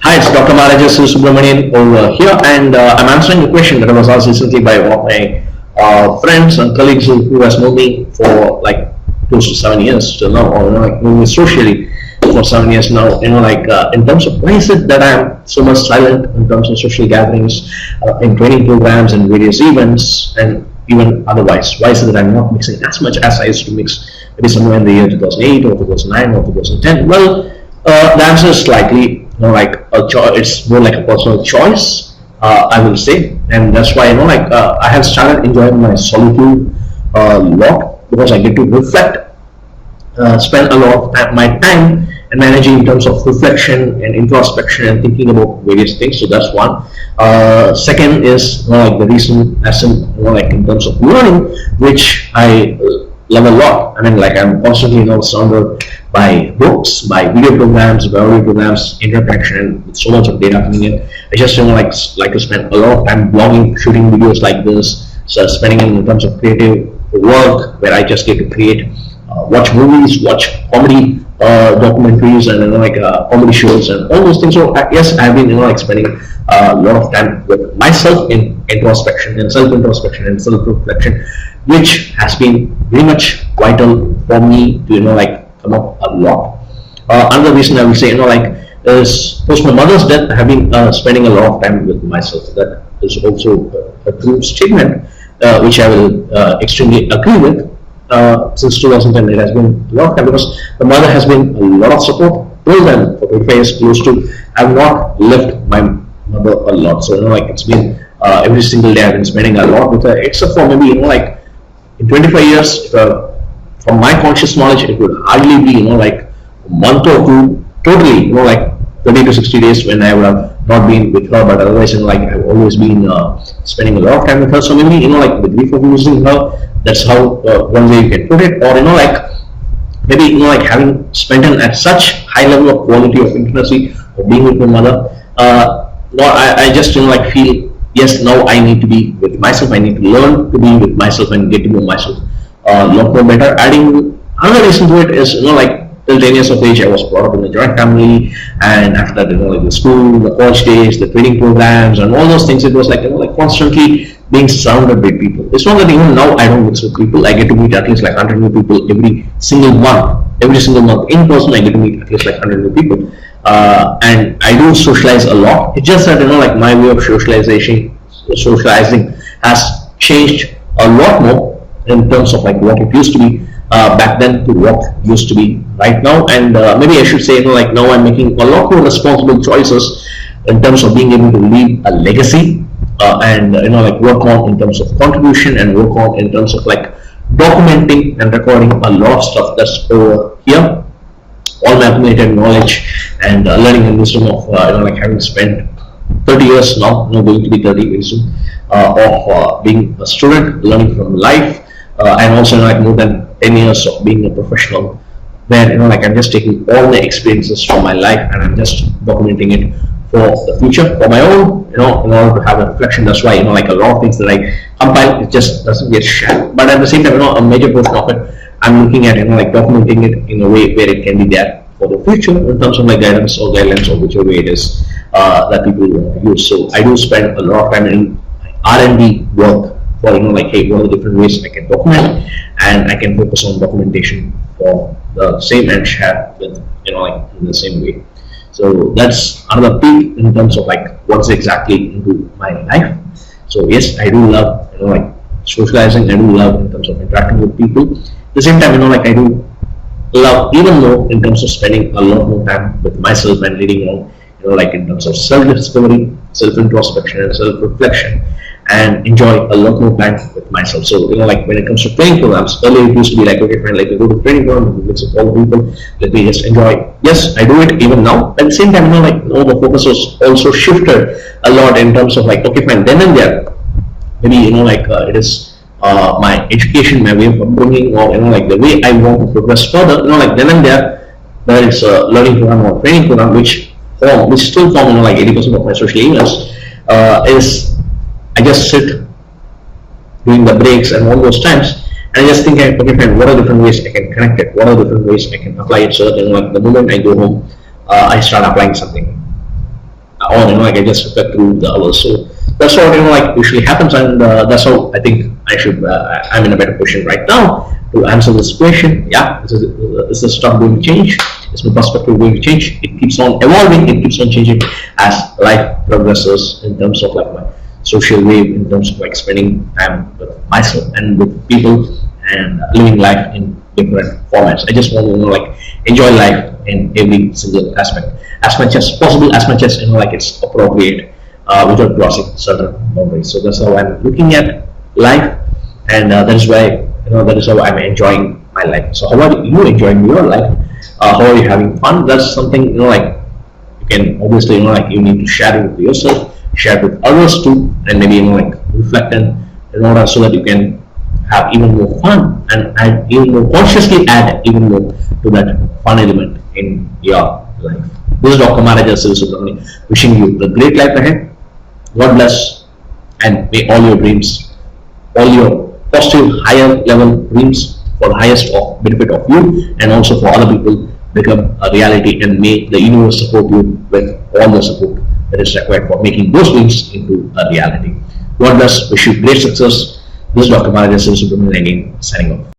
Hi, it's Dr. Marajas Subramanian over here, and I'm answering a question that was asked recently by one of my friends and colleagues who has known me for like close to 7 years till now, or like known me socially for 7 years now. In terms of why is it that I'm so much silent in terms of social gatherings, in training programs, and various events, and even otherwise? Why is it that I'm not mixing as much as I used to mix maybe somewhere in the year 2008 or 2009 or 2010? Well, the answer is slightly it's more like a personal choice, I will say, and that's why I have started enjoying my solitude a lot because I get to reflect, spend a lot of my time and energy in terms of reflection and introspection and thinking about various things. So that's one. Second is the reason, as in in terms of learning, which I love a lot. I'm constantly surrounded by books, by video programs, by audio programs, interaction, with so much of data coming in. I just like to spend a lot of time blogging, shooting videos like this, so spending in terms of creative work where I just get to create, watch movies, watch comedy documentaries, and comedy shows and all those things. So yes, I've been spending a lot of time with myself in introspection and self-introspection and self-reflection, which has been very much vital for me to come up a lot. Another reason I will say is post my mother's death, I have been spending a lot of time with myself. That is also a true statement, which I will extremely agree with. Since 2010, it has been a lot of time because the mother has been a lot of support. Till then, for 25 years, close to, I have not left my mother a lot. So it's been every single day I've been spending a lot with her, except for maybe in 25 years, from my conscious knowledge, it would hardly be a month or two totally 30 to 60 days when I would have not been with her. But otherwise I've always been spending a lot of time with her. So maybe the grief of losing her, that's how one way you can put it. Or maybe having spent at such high level of quality of intimacy of being with my mother, I just feel, yes, now I need to be with myself. I need to learn to be with myself and get to know myself a lot more better. Adding another reason to it is till 10 years of age I was brought up in a joint family, and after that the school, the college days, the training programs, and all those things, it was constantly being surrounded by people. It's not that even now I don't mix with people. I get to meet at least 100 new people every single month. Every single month in person I get to meet at least 100 new people, and I do socialize a lot. It's just that my way of socializing has changed a lot more in terms of what it used to be back then to what it used to be right now. And maybe I should say now I'm making a lot more responsible choices in terms of being able to leave a legacy, and work on in terms of contribution, and work on in terms of documenting and recording a lot of stuff that's over here. All my accumulated knowledge and learning and wisdom of having spent 30 years now going to be 30 very soon, of being a student, learning from life, and also more than 10 years of being a professional, where I'm just taking all the experiences from my life and I'm just documenting it for the future, for my own, in order to have a reflection. That's why a lot of things that I compile, it just doesn't get shared. But at the same time, a major portion of it, I'm looking at documenting it in a way where it can be there for the future in terms of guidance or guidelines, or whichever way it is that people want to use. So I do spend a lot of time in R&D work for hey, what are the different ways I can document, and I can focus on documentation for the same and share with in the same way. So that's another peak in terms of what's exactly into my life. So yes, I do love socializing. I do love in terms of interacting with people. At the same time, I do love even more in terms of spending a lot more time with myself and leading on in terms of self-discovery, self-introspection, and self-reflection, and enjoy a lot more time with myself. So when it comes to training programs, earlier it used to be okay fine, we go to training program, we mix with all the people, let me just enjoy. Yes, I do it even now. At the same time, the focus was also shifted a lot in terms of okay fine, then and there, maybe it is my education, my way of upbringing, or the way I want to progress further. Then and there, whether it's a learning program or training program, which still form 80% of my social emails, is I just sit during the breaks and all those times, and I just think, okay fine, what are different ways I can connect it? What are different ways I can apply it, so that the moment I go home, I start applying something. or like I just reflect through the hours. So that's what like usually happens, and that's how I think I'm in a better position right now to answer this question. Yeah, is the stuff going to change? Is my perspective going to change? It keeps on evolving, it keeps on changing as life progresses in terms of like my social wave, in terms of like spending time with myself and with people and living life in different formats. I just want to like enjoy life in every single aspect as much as possible, as much as like it's appropriate, without crossing certain boundaries. So that's how I'm looking at life, and that is why that is how I'm enjoying my life. So how are you enjoying your life? How are you having fun? That's something like you can obviously like you need to share it with yourself, share it with others too, and maybe like reflect and in order so that you can have even more fun and add even more consciously add even more to that fun element in your life. This is Dr. Manager Subramani wishing you the great life ahead. God bless, and may all your dreams, all your positive higher level dreams for the highest of benefit of you and also for other people become a reality, and may the universe support you with all the support that is required for making those dreams into a reality. God bless, wish you great success. This is Dr. Manager Subramani again signing off.